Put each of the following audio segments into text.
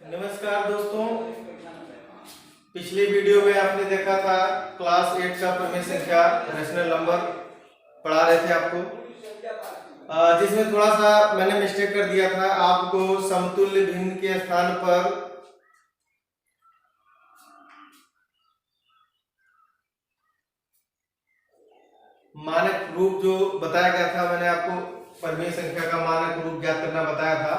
नमस्कार दोस्तों, पिछले वीडियो में आपने देखा था क्लास 8 का प्रमेय संख्या रैशनल नंबर पढ़ा रहे थे आपको, जिसमें थोड़ा सा मैंने मिस्टेक कर दिया था। आपको समतुल्य भिन्न के स्थान पर मानक रूप जो बताया गया था, मैंने आपको प्रमेय संख्या का मानक रूप ज्ञात करना बताया था,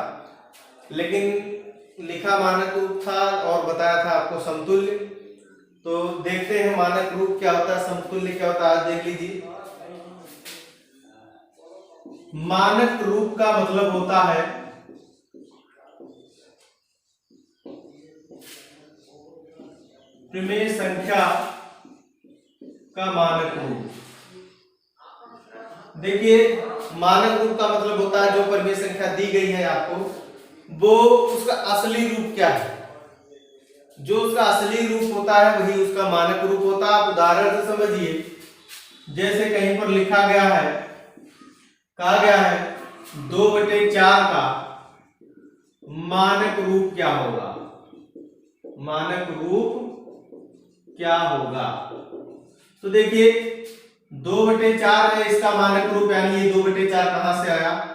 लेकिन लिखा मानक रूप था और बताया था आपको समतुल्य। तो देखते हैं मानक रूप क्या होता है, समतुल्य क्या होता है। आज देख लीजिए, मानक रूप का मतलब होता है प्रमेय संख्या का मानक रूप। देखिए, मानक रूप का मतलब होता है जो प्रमेय संख्या दी गई है आपको, वो उसका असली रूप क्या है। जो उसका असली रूप होता है वही उसका मानक रूप होता है। आप उदाहरण से समझिए, जैसे कहीं पर लिखा गया है, कहा गया है 2/4 का मानक रूप क्या होगा। मानक रूप क्या होगा, तो देखिए 2/4 है इसका मानक रूप, यानी ये 2/4 कहां से आया,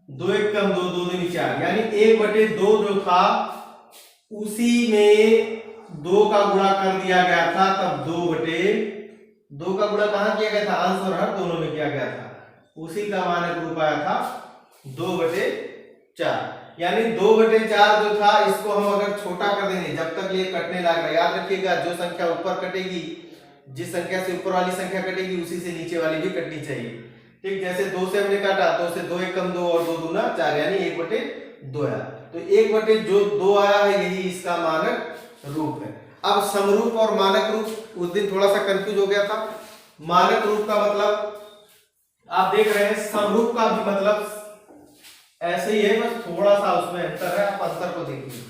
2 1 कम 2 2 दूनी 4, यानी 1/2 जो था उसी में 2 का गुणा कर दिया गया था, तब 2/2 का गुणा कहां किया गया था, अंश और हर दोनों में किया गया था, उसी का मानक रूप आया था 2/4। यानी 2/4 जो था, इसको हम अगर छोटा कर देंगे जब तक ये कटने लगा, याद रखिएगा जो संख्या ऊपर कटेगी, जिस संख्या से ऊपर वाली संख्या कटेगी उसी से नीचे वाली भी कटनी चाहिए। ठीक, जैसे 2 से हमने काटा, 2 से 2 1 कम 2 और 2 दूना 4, यानी 1/2 आया। तो 1/2 आया है, यही इसका मानक रूप है। अब समरूप और मानक रूप, उस दिन थोड़ा सा कंफ्यूज हो गया था। मानक रूप का मतलब आप देख रहे हैं, समरूप का भी मतलब ऐसे ही है, बस थोड़ा सा उसमें अंतर है, आप अंतर को देखिए।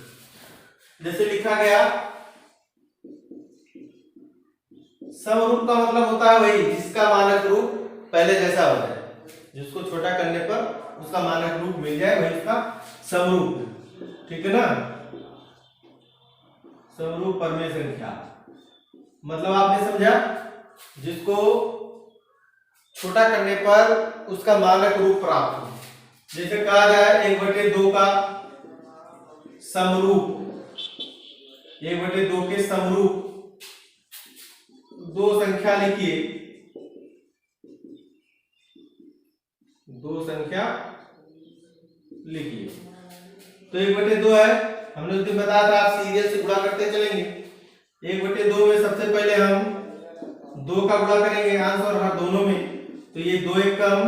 जैसे लिखा गया, समरूप का मतलब होता है वही जिसका मानक रूप पहले जैसा हो जाए, जिसको छोटा करने पर उसका मानक रूप मिल जाए, वही उसका समरूप। ठीक है ना, समरूप प्रमेय संख्या मतलब आपने समझा, जिसको छोटा करने पर उसका मानक रूप प्राप्त हो। जैसे कहा जाए 1/2 का समरूप, 1/2 के समरूप दो संख्या लिखिए, दो संख्या लिखिए। तो 1/2 है, हमने उस दिन बताया था, आप सीरियल से गुणा करते चलेंगे। 1/2 में सबसे पहले हम 2 का गुणा करेंगे अंश और हर दोनों में, तो ये 2 1 कम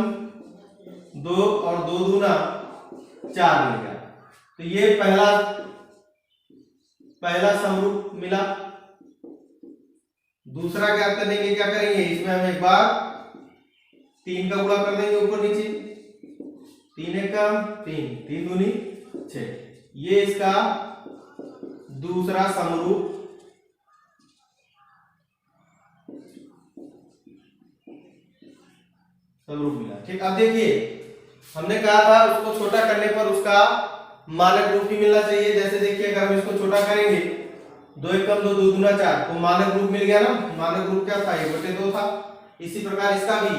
2 और 2 दूना 4 मिलेगा। तो ये पहला समरूप मिला। दूसरा क्या करेंगे, इसमें हम एक बार 3 का गुणा कर देंगे ऊपर नीचे, 3 1 कम 3, 3 दूनी 6, ये इसका दूसरा समरूप मिला। ठीक, अब देखिए हमने कहा था उसको छोटा करने पर उसका मानक रूप ही मिलना चाहिए। जैसे देखिए, अगर हम इसको छोटा करेंगे, 2 1 कम 2 2 दूना 4, तो मानक रूप मिल गया ना। मानक रूप क्या था, 1/2 था। इसी प्रकार इसका भी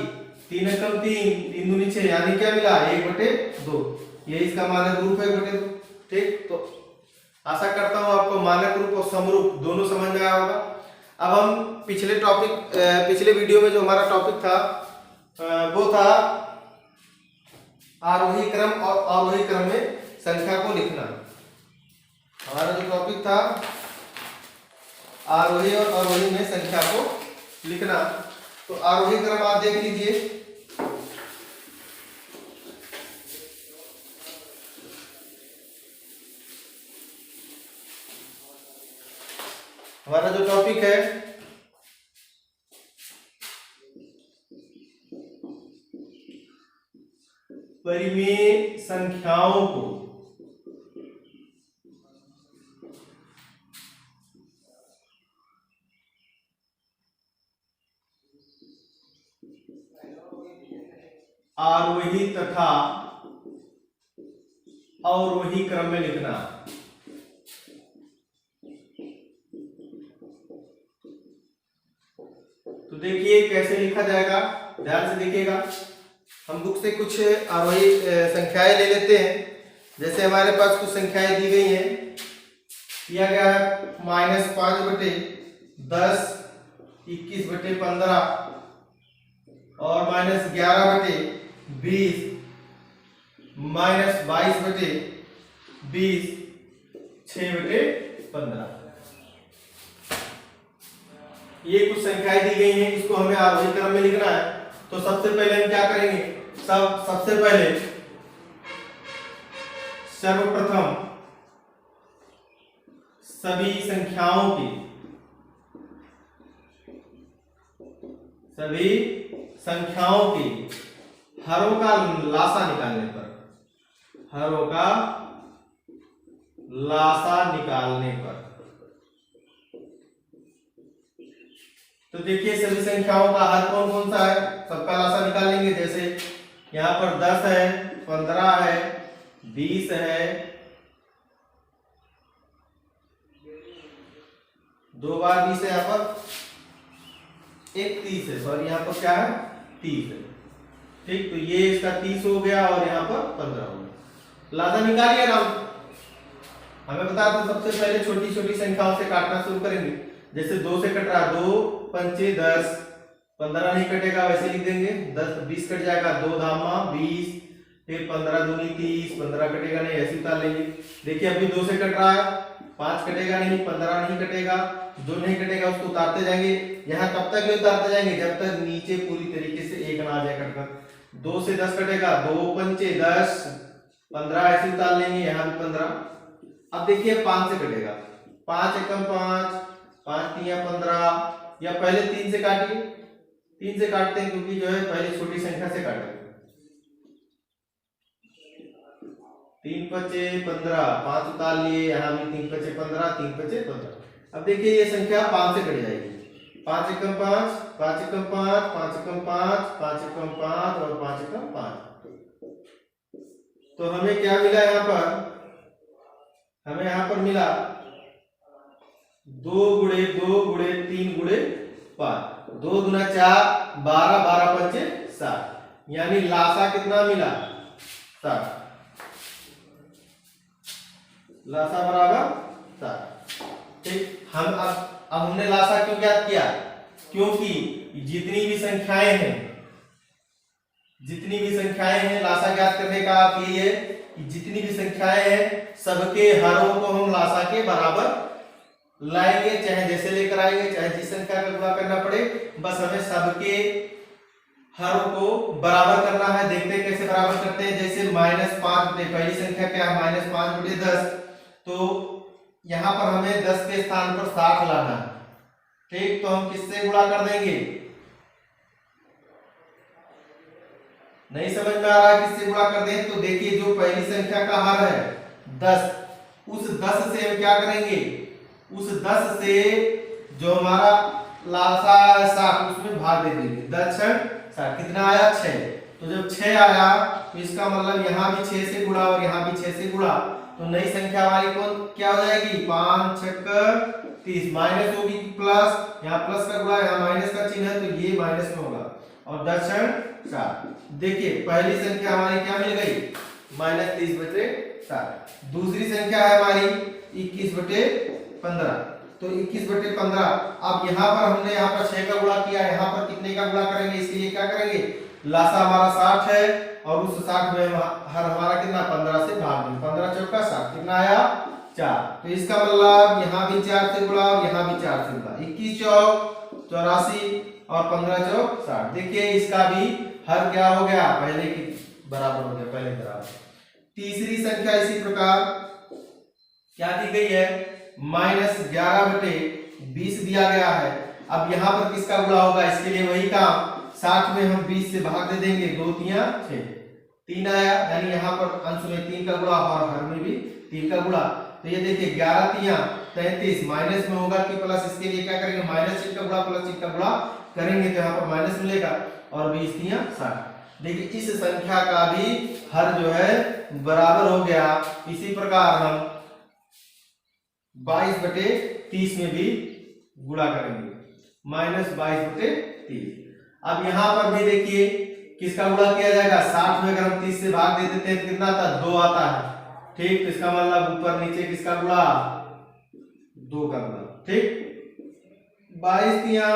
3 1 कम 3, 3 दूनी 6, यानी क्या मिला, 1/2, ये इसका मानक रूप है 1/2। ठीक, तो आशा करता हूं आपको मानक रूप और समरूप दोनों समझ में आया होगा। अब हम पिछले वीडियो में जो हमारा टॉपिक था वो था आरोही क्रम और अवरोही क्रम में संख्या को लिखना। हमारा जो टॉपिक था आरोही और अवरोही में संख्या को लिखना, तो आरोही क्रम आप देख लीजिए, हमारा जो टॉपिक है परिमेय संख्याओं को आरोही तथा अवरोही क्रम में लिखना। देखिए कैसे लिखा जाएगा, ध्यान से देखिएगा। हम बुक से कुछ आरोही संख्याएं ले लेते हैं। जैसे हमारे पास कुछ संख्याएं दी गई हैं, दिया गया है -5/10, 21/15 और -11/20, -22/20, 6/15। ये कुछ संख्याएं दी गई हैं, इसको हमें आरोही क्रम में लिखना है। तो सबसे पहले हम क्या करेंगे, सबसे पहले सर्वप्रथम सभी संख्याओं के हरों का लासा निकालने पर तो देखिए सभी संख्याओं का हर कौन कौन सा है, सबका लासा निकाल लेंगे। जैसे यहाँ पर 10 है, 15 है, 20 है, 2 बार 20 है, यहाँ पर 30 है, और यहाँ पर क्या है 30 है। ठीक, तो ये इसका 30 हो गया और यहाँ पर 15 हो गया। लासा निकालिए ना, हमें बता दो सबसे पहले छोटी छोटी संख्याओं से काटना शुरू करेंगे। जैसे 2 से कट रहा, 2 पंचे 10, 15 नहीं कटेगा, वैसे लिख देंगे 10 20 कट जाएगा, 2 धामा 20, फिर 15 दूनी 30, 15 कटेगा नहीं, ऐसे उतार लेंगे। देखिए अभी 2 से कट रहा है, 5 कटेगा नहीं, 15 नहीं कटेगा, जो नहीं कटेगा उसको उतारते जाएंगे। यहाँ कब तक उतारते जाएंगे, जब तक नीचे पूरी तरीके से एक ना आ जाए कटकर। 2 से 10 कटेगा, 2 पंचे 10, 15 ऐसे उतार लेंगे, यहाँ भी 15। अब देखिए 5 से कटेगा, 5 एकम 5, 5 तिया 15, या पहले 3 से काटिए, 3 से काटते हैं क्योंकि जो है पहले छोटी संख्या से काटेंगे। 3 पचे 15, 5 उतार लिए, यहाँ भी 3 पचे 15, 3 पचे 15। अब देखिए ये संख्या 5 से कट जाएगी, 5 एकम 5, 5 एकम 5, 5 एकम 5, 5 एकम 5 और 5 एकम 5। तो हमें क्या मिला यहाँ पर, हमें यहाँ पर मिला 2 गुणे 2 गुणे 3 गुणे 5, 2 दूना 4, 12, 12 पंचे 60, यानी लासा कितना मिला 60, लासा बराबर 60। ठीक, हम अब हमने लासा क्यों ज्ञात किया, क्योंकि जितनी भी संख्याएं हैं लासा ज्ञात करने का आप ये है कि जितनी भी संख्याएं हैं सबके हरों को हम लासा के बराबर लाएंगे, चाहे जैसे लेकर आएंगे, चाहे जिस संख्या का गुणा करना पड़े, बस हमें सबके हरों को बराबर करना है। देखते हैं कैसे बराबर करते हैं। जैसे -5, पहली संख्या क्या है -5/10, तो यहाँ पर हमें 10 के स्थान पर 60 लाना है। ठीक, तो हम किससे गुणा कर देंगे, नहीं समझ में आ रहा है किससे गुणा कर दें। तो देखिए जो पहली संख्या का हर है 10, उस 10 से हम क्या करेंगे, उस 10 से जो हमारा लासा 60 उसमें भाग दे देंगे। 10 6 60, कितना आया 6। तो जब 6 आया तो इसका मतलब यहाँ भी 6 से गुणा और यहाँ भी 6 से गुणा, तो नई संख्या हमारी कौन क्या हो जाएगी, 5 6 30, माइनस होगी प्लस, यहाँ प्लस का गुणा यहाँ माइनस का चिन्ह है तो ये माइनस में होगा, और 10 6 60। देखिए पहली संख्या हमारी क्या मिल गई -30/60। दूसरी संख्या है हमारी 21/15, तो 21/15। अब यहाँ पर हमने यहाँ पर 6 का गुणा किया, यहाँ पर कितने का गुणा करेंगे, इसके लिए क्या करेंगे, लासा हमारा 60 है और उस 60 में हर हमारा कितना 15 से भाग दें, 15 चौका 60, कितना आया 4। तो इसका मतलब यहाँ भी 4 से गुणा और यहाँ भी 4 से गुणा, 21 चौक 84 और 15 चौक 60। देखिए इसका भी हर क्या हो गया, पहले की बराबर हो गया, पहले बराबर। तीसरी संख्या इसी प्रकार क्या दी गई है, -11/20 दिया गया है। अब यहाँ पर किसका गुणा होगा, इसके लिए वही काम, 60 में हम 20 से भाग दे देंगे, 2 तिया 6, 3 आया, यानी यहाँ पर अंश में 3 का गुणा और हर में भी 3 का गुणा। तो ये देखिए 11 तिया 33, माइनस में होगा कि प्लस, इसके लिए क्या करेंगे, माइनस चिन्ह का गुणा प्लस चिन्ह का गुणा करेंगे तो यहाँ पर माइनस मिलेगा, और 20 तिया 60। देखिए इस संख्या का भी हर जो है बराबर हो गया। इसी प्रकार हम 22/30 में भी गुणा करेंगे। -22/30। अब यहाँ पर भी देखिए किसका गुणा किया जाएगा, 60 में अगर हम 30 से भाग दे देते हैं तो कितना आता है, 2 आता है। ठीक, तो इसका मतलब ऊपर नीचे किसका गुणा, 2 का गुणा। ठीक, 22 तिया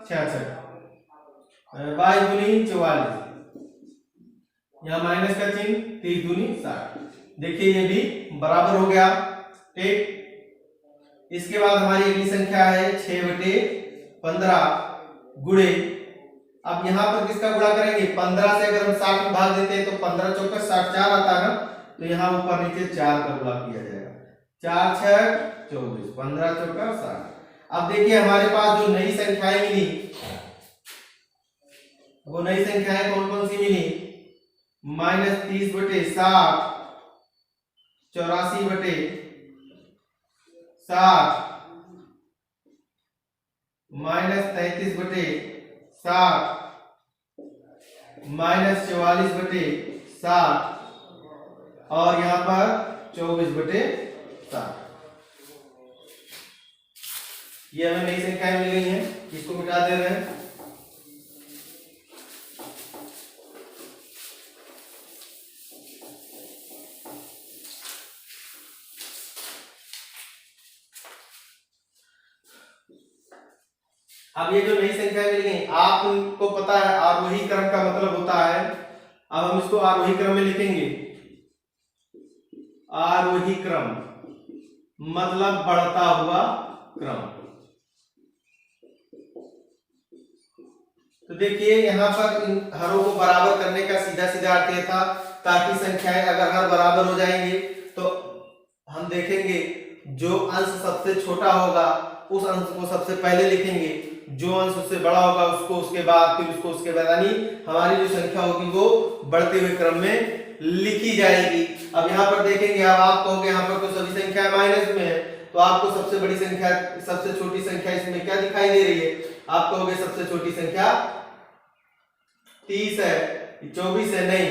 66, 22 दूनी 44, यहाँ माइनस का चिन्ह, 30 दूनी 60। देखिए ये भी बराबर हो गया। ठीक, इसके बाद हमारी अगली संख्या है 6/15 गुणे, अब यहाँ पर किसका गुणा करेंगे, 15 से अगर हम 60 में भाग देते हैं तो 15 चौका 60, 4 आता है ना, तो यहाँ ऊपर नीचे 4 का गुणा किया जाएगा, 4 6 24, 15 चौका 60। अब देखिए हमारे पास जो नई संख्याएं मिली, वो नई संख्याएं कौन कौन सी मिली, -30/60, 84/60, -33/60, -44/60 और यहाँ पर 24/60। ये हमें नई संख्याएं मिल गई हैं, इसको मिटा दे रहे हैं। अब ये जो नई संख्याएं मिल गई, आपको पता है आरोही क्रम का मतलब होता है, अब हम इसको आरोही क्रम में लिखेंगे। आरोही क्रम मतलब बढ़ता हुआ क्रम। तो देखिए यहाँ पर इन हरों को बराबर करने का सीधा सीधा अर्थ यह था, ताकि संख्याएं अगर हर बराबर हो जाएंगे तो हम देखेंगे जो अंश सबसे छोटा होगा उस अंश को सबसे पहले लिखेंगे, जो अंश उससे बड़ा होगा उसको उसके बाद, फिर उसको उसके बाद, यानी हमारी जो संख्या होगी वो बढ़ते हुए क्रम में लिखी जाएगी। अब यहाँ पर देखेंगे, अब आप कहोगे यहाँ पर तो सभी संख्याएं माइनस में है, तो आपको सबसे बड़ी संख्या, सबसे छोटी संख्या इसमें क्या दिखाई दे रही है, आप कहोगे सबसे छोटी संख्या 30 है, 24 है। नहीं,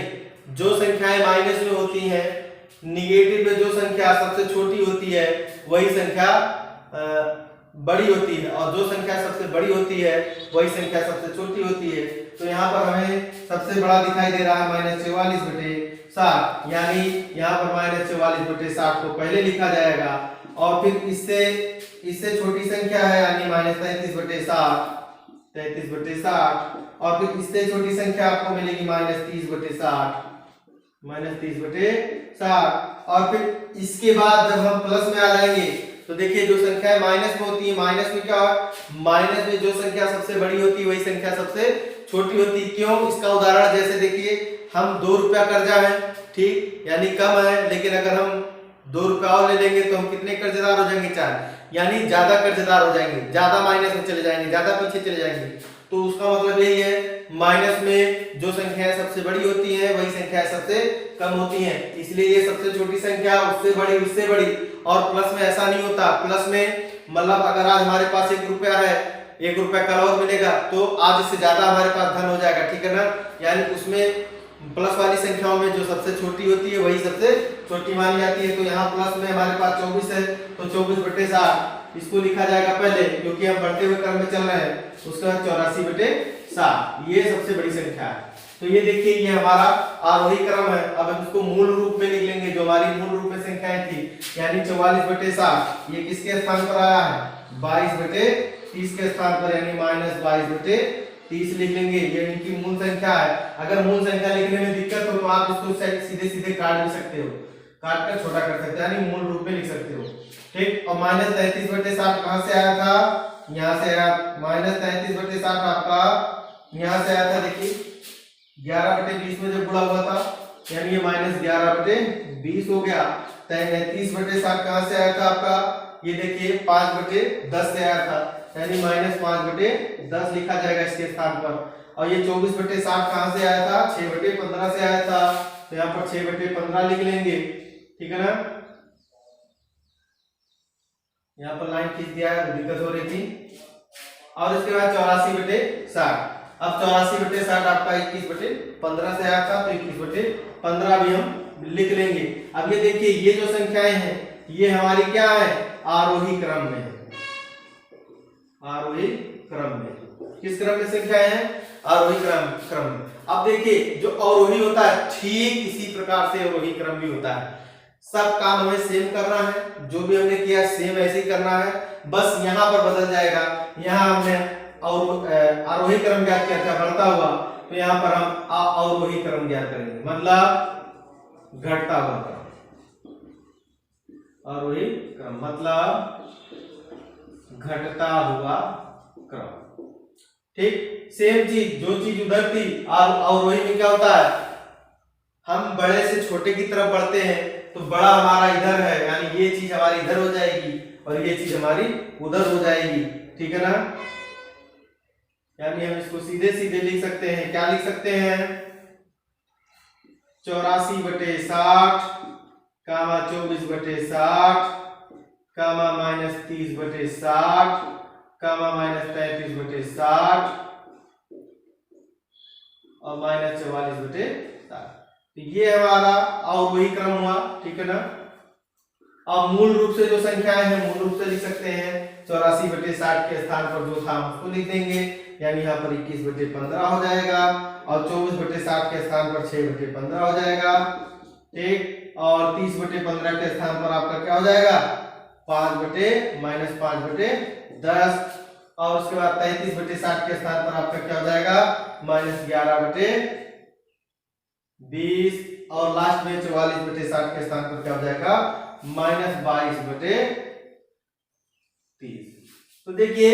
जो संख्याएं माइनस में होती हैं, निगेटिव में जो संख्या सबसे छोटी होती है वही संख्या बड़ी होती है, और जो संख्या सबसे बड़ी होती है वही संख्या सबसे छोटी होती है। तो यहाँ पर हमें सबसे बड़ा दिखाई दे रहा है -44/60, यानी यहाँ पर -44/60 को पहले लिखा जाएगा, और फिर इससे छोटी संख्या है यानी -33/60, 33/60, और फिर इससे छोटी संख्या आपको मिलेगी -30/60, -30/60। और फिर इसके बाद जब हम प्लस में आ जाएंगे तो देखिए जो संख्याएं माइनस में होती है, माइनस में क्या है, माइनस में जो संख्या सबसे बड़ी होती है वही संख्या सबसे छोटी होती है। क्यों, इसका उदाहरण जैसे देखिए हम 2 रुपया कर्जा है, ठीक, यानी कम है, लेकिन अगर हम 2 रुपया और ले लेंगे तो हम कितने कर्जदार हो जाएंगे, 4, यानी ज्यादा कर्जदार हो जाएंगे, ज्यादा माइनस में चले जाएंगे, ज्यादा पीछे चले जाएंगे। तो उसका मतलब यही है, माइनस में जो संख्याएं सबसे बड़ी होती हैं वही संख्याएं सबसे कम होती हैं, इसलिए ये सबसे छोटी संख्या उससे बड़ी। और प्लस में ऐसा नहीं होता, प्लस में मतलब अगर आज हमारे पास 1 रुपया है, 1 रुपया कल और मिलेगा तो आज इससे ज्यादा हमारे पास धन हो जाएगा, ठीक है ना, यानी उसमें प्लस वाली संख्याओं में जो सबसे छोटी होती है वही सबसे छोटी मानी जाती है। तो यहाँ प्लस में हमारे पास 24 है, तो 24/60 इसको लिखा जाएगा पहले, क्योंकि हम बढ़ते हुए क्रम में चल रहे हैं। उसके बाद 84/60 ये सबसे बड़ी संख्या है। तो ये देखिए ये हमारा आरोही क्रम है। अब हम इसको मूल रूप में लिख लेंगे, जो हमारी मूल रूप में संख्याएं थी, यानी 44/60 ये किसके स्थान पर आया है, 22/30 के स्थान पर, यानी -22/30 लिख लेंगे। ये इनकी मूल संख्या है। अगर मूल संख्या लिखने में दिक्कत हो तो आप इसको सीधे सीधे काट भी सकते हो, काट कर छोटा कर सकते हो, यानी मूल रूप में लिख सकते हो, ठीक। और -33/60 कहां से आया था, यहां से आया, -33/60 आपका यहां से आया था, देखिए 11/20 में जब गुणा हुआ था, यानी ये -11/20 हो गया। 33/60 कहां से आया था आपका, ये देखिए 5/10 से आया था, यानी -5/10 लिखा जाएगा इसके स्थान पर। और ये 24/60 कहां से आया था, 6/15 से आया था, तो यहाँ पर 6/15 लिख लेंगे, ठीक है ना। यहाँ पर लाइन खींच दिया है, दिक्कत हो रही थी। और इसके बाद 84/60, अब 84/60 आपका 21/15 से आया था, तो 21/15 भी हम लिख लेंगे। अब ये देखिए ये जो संख्याएं हैं ये हमारी क्या है, आरोही क्रम में है, आरोही क्रम में। किस क्रम में संख्याएं हैं? आरोही क्रम में। अब देखिए जो अवरोही होता है ठीक इसी प्रकार से अवरोही क्रम भी होता है। सब काम हमें सेम करना है, जो भी हमने किया सेम ऐसे ही करना है, बस यहाँ पर बदल जाएगा। यहाँ हमने आरोही क्रम ज्ञात किया था बढ़ता हुआ, तो यहाँ पर हम अवरोही क्रम ज्ञात करेंगे, मतलब घटता हुआ क्रम। आरोही क्रम मतलब घटता हुआ क्रम। ठीक सेम चीज, जो चीज उधर थी अवरोही में क्या होता है, हम बड़े से छोटे की तरफ बढ़ते हैं तो बड़ा हमारा इधर है, यानी ये चीज हमारी इधर हो जाएगी और ये चीज हमारी उधर हो जाएगी। ठीक है ना? यानी हम इसको सीधे सीधे लिख सकते हैं। क्या लिख सकते हैं? 84/60 कामा 24/60 कामा -30/60 कामा -33/60 और -44/60। तो ये हमारा अवरोही क्रम हुआ। ठीक है ना? अब मूल रूप से जो संख्याएं हैं मूल रूप से लिख सकते हैं। 84/60 के स्थान पर जो था उसको लिख देंगे, यानी यहाँ पर 21/15 हो जाएगा और 24/60 के स्थान पर 6/15 हो जाएगा। ठीक, और 30/15 के स्थान पर आपका क्या हो जाएगा? 5/-5/10 और उसके बाद 33/60 के स्थान पर आपका क्या हो जाएगा? -11/20 और लास्ट में 44/60 के स्थान पर क्या हो जाएगा? -22/30। तो देखिए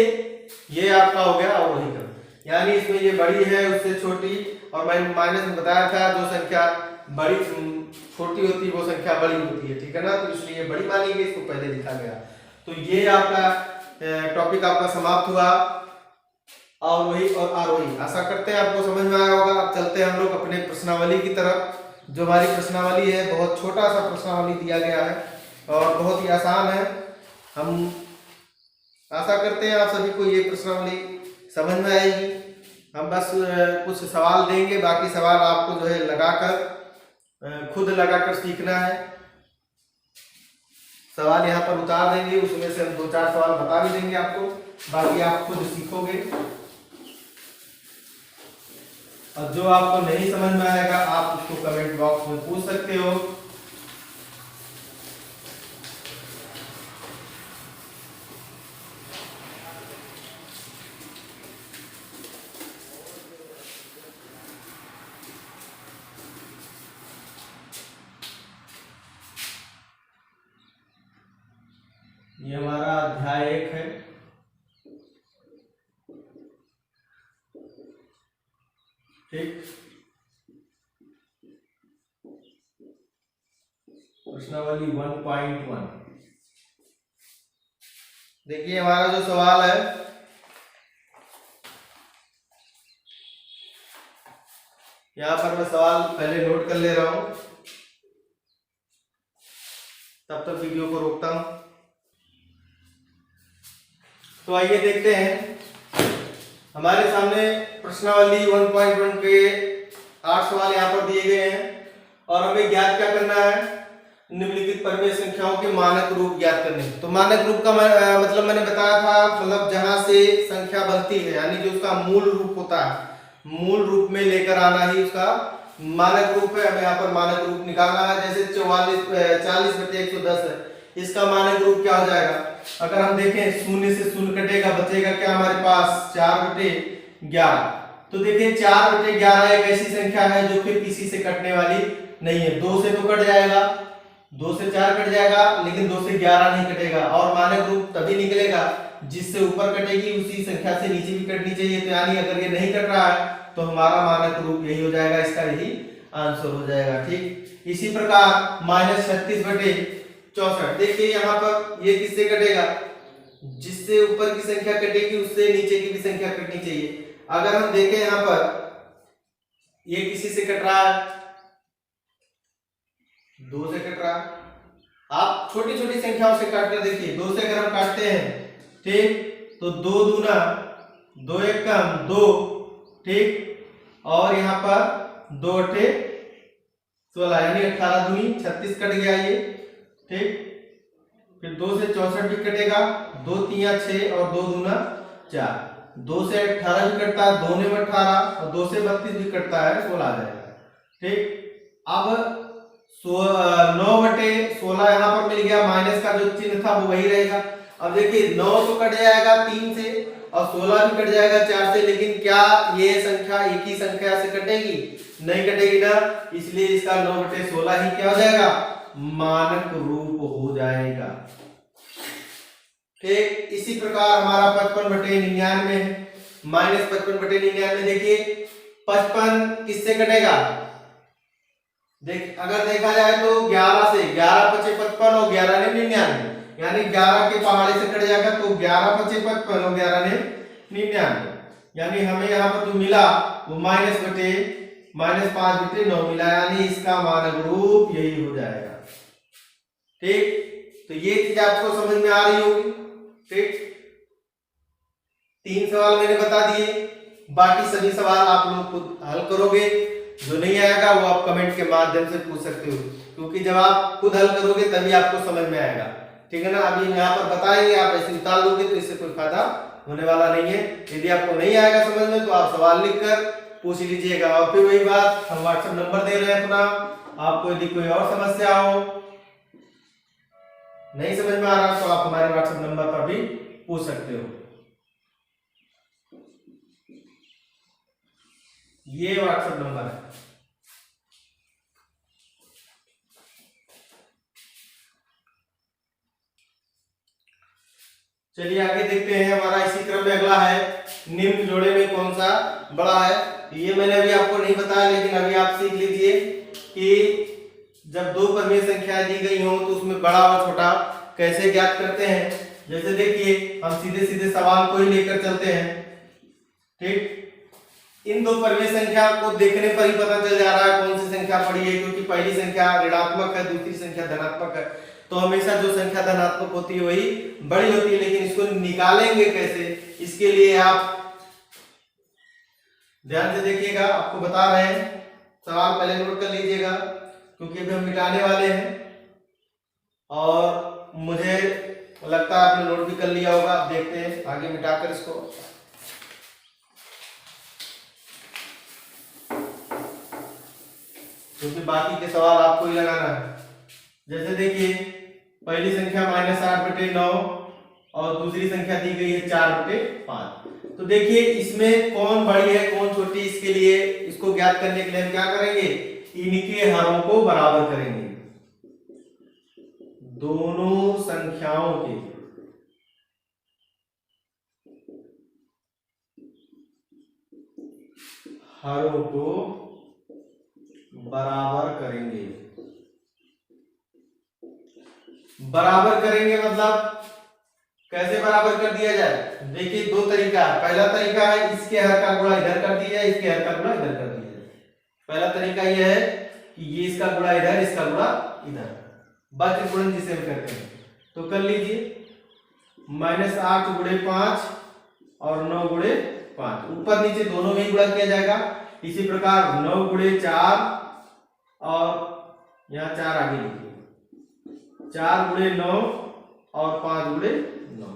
ये आपका हो गया अवरोही क्रम, यानी इसमें ये बड़ी है उससे छोटी, और मैंने माइनस में बताया था जो संख्या बड़ी छोटी होती है वो संख्या बड़ी होती है। ठीक है ना? तो इसलिए बड़ी मानी गई, इसको पहले लिखा गया। तो ये आपका टॉपिक आपका समाप्त हुआ, अवरोही और आरोही। आशा करते हैं आपको समझ में आया होगा। अब चलते हैं हम लोग अपने प्रश्नावली की तरफ। जो हमारी प्रश्नावली है बहुत छोटा सा प्रश्नावली दिया गया है और बहुत ही आसान है। हम आशा करते हैं आप सभी को ये प्रश्नावली समझ में आएगी। हम बस कुछ सवाल देंगे, बाकी सवाल आपको जो है लगाकर खुद लगाकर सीखना है। सवाल यहाँ पर उतार देंगे, उसमें से हम 2-4 सवाल बता भी देंगे आपको, बाकी आप खुद सीखोगे। और जो आपको नहीं समझ में आएगा आप उसको कमेंट बॉक्स में पूछ सकते हो। ये हमारा अध्याय 1 है। ठीक, प्रश्नावली 1.1। देखिए हमारा जो सवाल है, यहां पर मैं सवाल पहले नोट कर ले रहा हूं, तब तक वीडियो को रोकता हूं। तो आइए देखते हैं, हमारे सामने प्रश्नावली 1.1 के 8 सवाल यहाँ पर दिए गए हैं और हमें ज्ञात क्या करना है? निम्नलिखित परिमेय संख्याओं के मानक रूप ज्ञात करने। तो मानक रूप का मतलब मैंने बताया था, मतलब जहां से संख्या बनती है, यानी जो उसका मूल रूप होता है, मूल रूप में लेकर आना ही उसका मानक रूप है। हमें यहाँ पर मानक रूप निकालना है। जैसे 40/110 है, इसका मानक रूप क्या हो जाएगा? अगर हम देखें शून्य से शून्य कटेगा, बचेगा क्या हमारे पास? 4/11। तो देखिए 4/11 एक ऐसी संख्या है जो फिर किसी से कटने वाली नहीं है। 2 से तो कट जाएगा, 2 से 4 कट जाएगा, लेकिन 2 से 11 नहीं कटेगा। और मानक रूप तभी निकलेगा जिससे ऊपर कटेगी उसी संख्या से नीचे भी कटनी चाहिए। तो यानी अगर ये नहीं कट रहा है तो हमारा मानक रूप यही हो जाएगा, इसका यही आंसर हो जाएगा। ठीक, इसी प्रकार -36/64। देखिए यहाँ पर ये किससे कटेगा? जिससे ऊपर की संख्या कटेगी उससे नीचे की भी संख्या कटनी चाहिए। अगर हम देखें यहाँ पर ये किसी से कट रहा है? 2 से कट रहा है। आप छोटी छोटी संख्याओं से काट कर देखिए। 2 से अगर हम काटते हैं, ठीक, तो 2 दूना 2 एक कम 2, ठीक, और यहाँ पर 2 अठे 16, यानी 18 दूनी 36 कट गया ये। ठीक, फिर 2 से 64 भी कटेगा, 2 3 6 और 2 दूना 4। 2 से 18 भी कटता है, 2 में 18 और 2 से 32 भी कटता है, 16 आ जाएगा। ठीक, अब 9/16 यहाँ पर मिल गया, माइनस का जो चिन्ह था वो वही रहेगा। अब देखिए 9 तो कट जाएगा 3 से और 16 भी कट जाएगा 4 से, लेकिन क्या ये संख्या एक ही संख्या से कटेगी? नहीं कटेगी ना, इसलिए इसका 9/16 ही क्या हो जाएगा? मानक रूप हो जाएगा। ठीक, इसी प्रकार हमारा 55/99 है, माइनस 55/99। देखिए 55 किससे कटेगा? अगर देखा जाए तो 11 से, 11×5 = 55 और 11×9 99, यानी 11 के पहाड़े से कट जाएगा, तो 11×5 = 55 और 11×99, यानी हमें यहाँ पर जो मिला वो -5/9 मिला, यानी इसका मानक रूप यही हो जाएगा। ठीक, तो ये चीज आपको समझ में आ रही होगी। ठीक, 3 सवाल मैंने बता दिए, बाकी सभी सवाल आप लोग खुद हल करोगे। जो नहीं आएगा वो आप कमेंट के माध्यम से पूछ सकते हो, क्योंकि जब आप खुद हल करोगे तभी आपको समझ में आएगा। ठीक है ना, अभी यहाँ पर बताएंगे, आप ऐसे निकाल दोगे तो इससे कोई फायदा होने वाला नहीं है। यदि आपको नहीं आएगा समझ में तो आप सवाल लिखकर पूछ लीजिएगा। और फिर वही बात, हम व्हाट्सएप नंबर दे रहे हैं अपना, आपको यदि कोई और समस्या हो, नहीं समझ में आ रहा तो आप हमारे व्हाट्सएप नंबर पर भी पूछ सकते हो। ये व्हाट्सएप नंबर है। चलिए आगे देखते हैं, हमारा इसी क्रम में अगला है, निम्न जोड़े में कौन सा बड़ा है। ये मैंने अभी आपको नहीं बताया, लेकिन अभी आप सीख लीजिए कि जब दो परिमेय संख्याएं दी गई हो तो उसमें बड़ा और छोटा कैसे ज्ञात करते हैं। जैसे देखिए हम सीधे सीधे सवाल को ही लेकर चलते हैं। ठीक, इन दो परिमेय संख्या को देखने पर ही पता चल जा रहा है कौन सी संख्या बड़ी है, क्योंकि पहली संख्या ऋणात्मक है, दूसरी संख्या धनात्मक है, तो हमेशा जो संख्या धनात्मक होती है वही बड़ी होती है। लेकिन इसको निकालेंगे कैसे, इसके लिए आप ध्यान से देखिएगा, आपको बता रहे हैं। सवाल पहले नोट कर लीजिएगा, क्योंकि अभी हम मिटाने वाले हैं और मुझे लगता है आपने नोट भी कर लिया होगा। आप देखते हैं आगे मिटाकर इसको। क्योंकि बाकी के सवाल आपको ही लगाना है। जैसे देखिए पहली संख्या -8/9 और दूसरी संख्या दी गई है 4/5। तो देखिए इसमें कौन बड़ी है कौन छोटी, इसके लिए इसको ज्ञात करने के लिए हम क्या करेंगे, इनके हरों को बराबर करेंगे। दोनों संख्याओं के हरों को बराबर करेंगे। बराबर करेंगे मतलब कैसे बराबर कर दिया जाए? देखिए दो तरीका है। पहला तरीका है इसके हर का गुणा इधर कर दिया जाए, इसके हर का गुणा इधर कर दिया जाए। पहला तरीका यह है कि ये इसका गुणा इधर, इसका गुणा इधर, वज्र गुणन जिसे हम कहते हैं। तो कर लीजिए -8 × 5 और 9 × 5, ऊपर नीचे दोनों में ही गुणा किया जाएगा। इसी प्रकार 9 × 4 और यहाँ 4 आगे लिखिए, 4 × 9 और 5 × 9।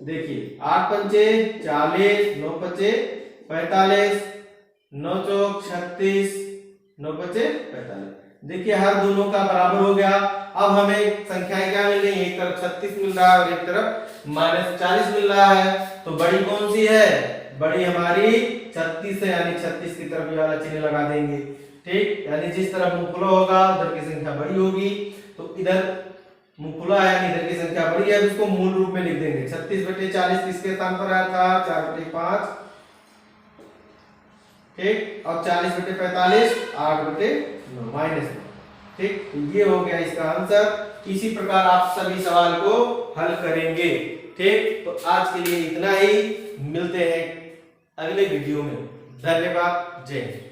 देखिए 8 पंचे 40, 9 पंचे 45, 9 चौक 36, 9 पंचे 45। देखिए हर दोनों का बराबर हो गया। अब हमें संख्याएं क्या मिल गई, एक तरफ 36 मिल रहा है और एक तरफ -40 मिल रहा है। तो बड़ी कौन सी है? बड़ी हमारी 36 है, यानी 36 की तरफ ये वाला चिन्ह लगा देंगे। ठीक, यानी जिस तरफ मुंह खुला होगा उधर की संख्या बड़ी होगी। तो इधर मुंह खुला है यानी इधर की संख्या बड़ी है, इसको मूल रूप में लिख देंगे। 36/40 किसके स्थान पर आया था? 4/5। ठीक, और 40/45 8/9 माइनस। ठीक, तो ये हो गया इसका आंसर। इसी प्रकार आप सभी सवाल को हल करेंगे। ठीक, तो आज के लिए इतना ही, मिलते हैं अगले वीडियो में। धन्यवाद, जय हिंद।